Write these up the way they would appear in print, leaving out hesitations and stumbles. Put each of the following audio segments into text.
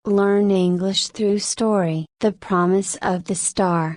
Learn English through story. The Promise of the Star.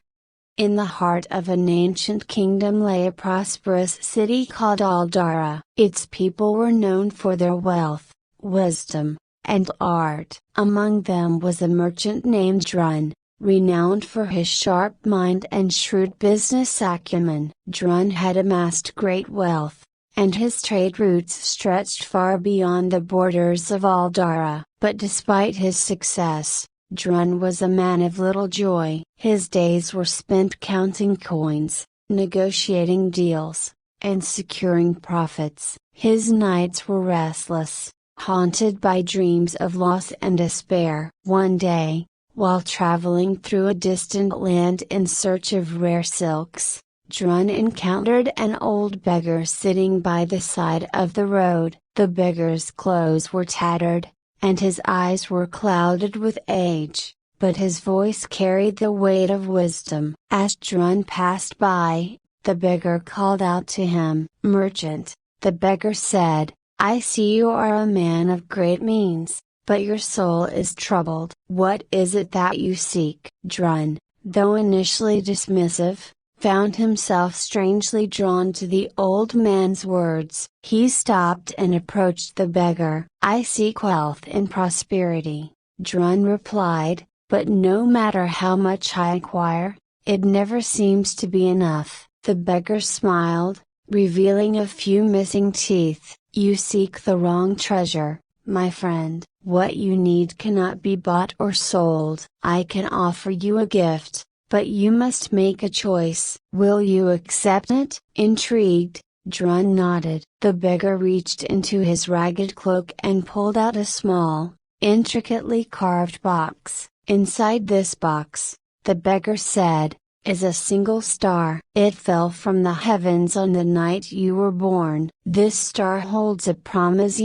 In the heart of an ancient kingdom lay a prosperous city called Aldara. Its people were known for their wealth, wisdom, and art. Among them was a merchant named Drun, renowned for his sharp mind and shrewd business acumen. Drun had amassed great wealth, and his trade routes stretched far beyond the borders of Aldara. But despite his success, Drun was a man of little joy. His days were spent counting coins, negotiating deals, and securing profits. His nights were restless, haunted by dreams of loss and despair. One day, while traveling through a distant land in search of rare silks, Drun encountered an old beggar sitting by the side of the road. The beggar's clothes were tattered, and his eyes were clouded with age, but his voice carried the weight of wisdom. As Drun passed by, the beggar called out to him. "Merchant," the beggar said, "I see you are a man of great means, but your soul is troubled. What is it that you seek?" Drun, though initially dismissive, found himself strangely drawn to the old man's words. He stopped and approached the beggar. "I seek wealth and prosperity," Drun replied, "but no matter how much I acquire, it never seems to be enough." The beggar smiled, revealing a few missing teeth. "You seek the wrong treasure, my friend. What you need cannot be bought or sold. I can offer you a gift, but you must make a choice. Will you accept it?" Intrigued, Drun nodded. The beggar reached into his ragged cloak and pulled out a small, intricately carved box. "Inside this box," the beggar said, "is a single star. It fell from the heavens on the night you were born. This star holds a promise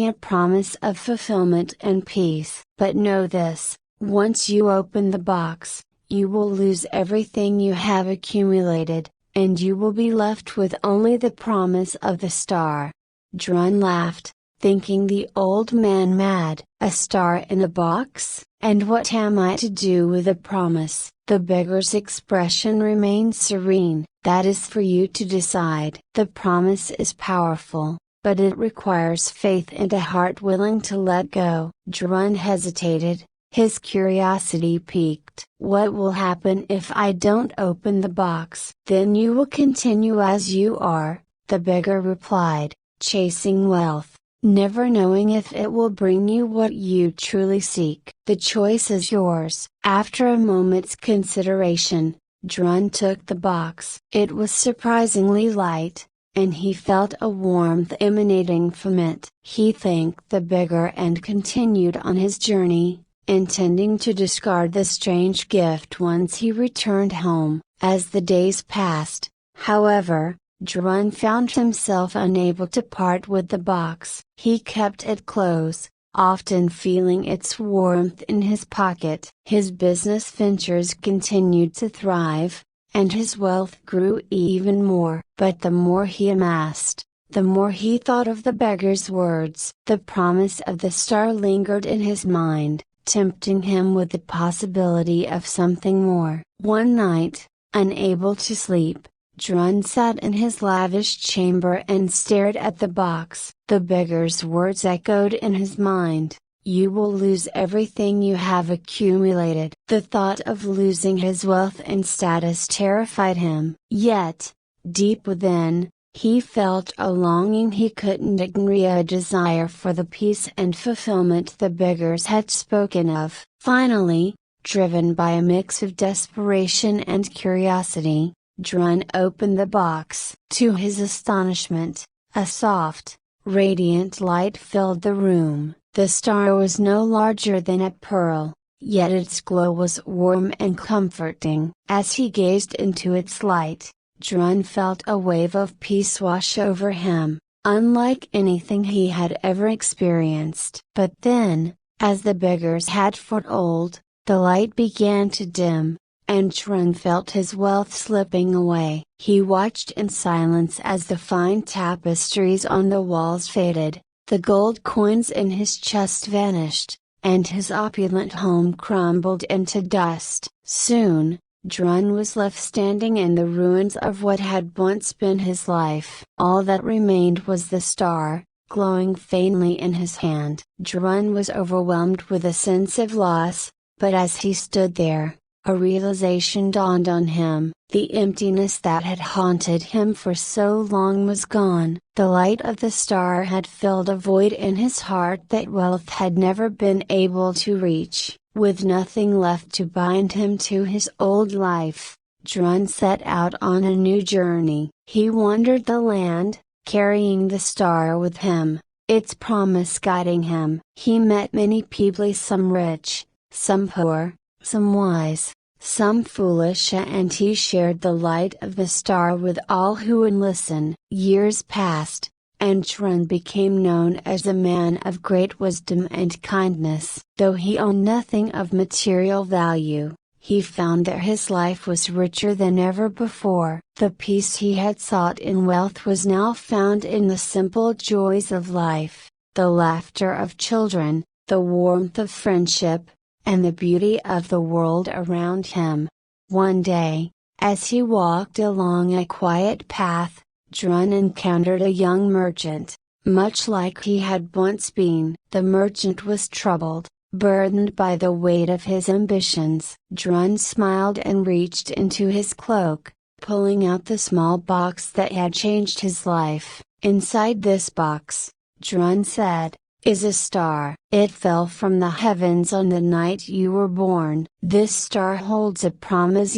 of fulfillment and peace. But know this, once you open the box, you will lose everything you have accumulated, and you will be left with only the promise of the star." Drun laughed, thinking the old man mad. "A star in a box? And what am I to do with a promise?" The beggar's expression remained serene. "That is for you to decide. The promise is powerful, but it requires faith and a heart willing to let go." Drun hesitated, his curiosity piqued. "What will happen if I don't open the box?" "Then you will continue as you are," the beggar replied, "chasing wealth, never knowing if it will bring you what you truly seek. The choice is yours." After a moment's consideration, Drun took the box. It was surprisingly light, and he felt a warmth emanating from it. He thanked the beggar and continued on his journey, intending to discard the strange gift once he returned home. As the days passed, however, Drun found himself unable to part with the box. He kept it close, often feeling its warmth in his pocket. His business ventures continued to thrive, and his wealth grew even more. But the more he amassed, the more he thought of the beggar's words. The promise of the star lingered in his mind, tempting him with the possibility of something more. One night, unable to sleep, Drun sat in his lavish chamber and stared at the box. The beggar's words echoed in his mind, "You will lose everything you have accumulated." The thought of losing his wealth and status terrified him. Yet, deep within, he felt a longing he couldn't ignore, a desire for the peace and fulfillment the beggars had spoken of. Finally, driven by a mix of desperation and curiosity, Drun opened the box. To his astonishment, a soft, radiant light filled the room. The star was no larger than a pearl, yet its glow was warm and comforting. As he gazed into its light, Drun felt a wave of peace wash over him, unlike anything he had ever experienced. But then, as the beggars had foretold, the light began to dim, and Drun felt his wealth slipping away. He watched in silence as the fine tapestries on the walls faded, the gold coins in his chest vanished, and his opulent home crumbled into dust. Soon, Drun was left standing in the ruins of what had once been his life. All that remained was the star, glowing faintly in his hand. Drun was overwhelmed with a sense of loss, but as he stood there, a realization dawned on him. The emptiness that had haunted him for so long was gone. The light of the star had filled a void in his heart that wealth had never been able to reach. With nothing left to bind him to his old life, Drun set out on a new journey. He wandered the land, carrying the star with him, its promise guiding him. He met many people, some rich, some poor, some wise, some foolish, and he shared the light of the star with all who would listen. Years passed, and Drun became known as a man of great wisdom and kindness. Though he owned nothing of material value, he found that his life was richer than ever before. The peace he had sought in wealth was now found in the simple joys of life, the laughter of children, the warmth of friendship, and the beauty of the world around him. One day, as he walked along a quiet path, Drun encountered a young merchant, much like he had once been. The merchant was troubled, burdened by the weight of his ambitions. Drun smiled and reached into his cloak, pulling out the small box that had changed his life. Inside this box, Drun said, is a star. It fell from the heavens on the night you were born. This star holds a promise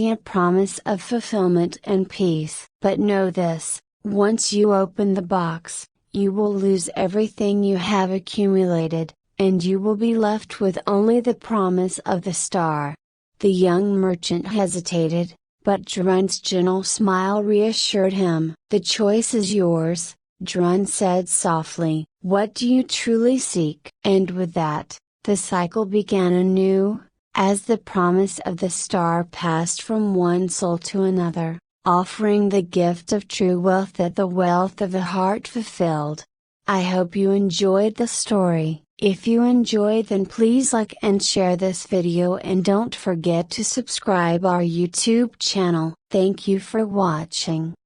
of fulfillment and peace. But know this, once you open the box, you will lose everything you have accumulated, and you will be left with only the promise of the star. The young merchant hesitated, but Drun's gentle smile reassured him. The choice is yours, Drun said softly. What do you truly seek? And with that, the cycle began anew, as the promise of the star passed from one soul to another, offering the gift of true wealth that the wealth of the heart fulfilled. I hope you enjoyed the story. If you enjoyed, then please like and share this video, and don't forget to subscribe our YouTube channel. Thank you for watching.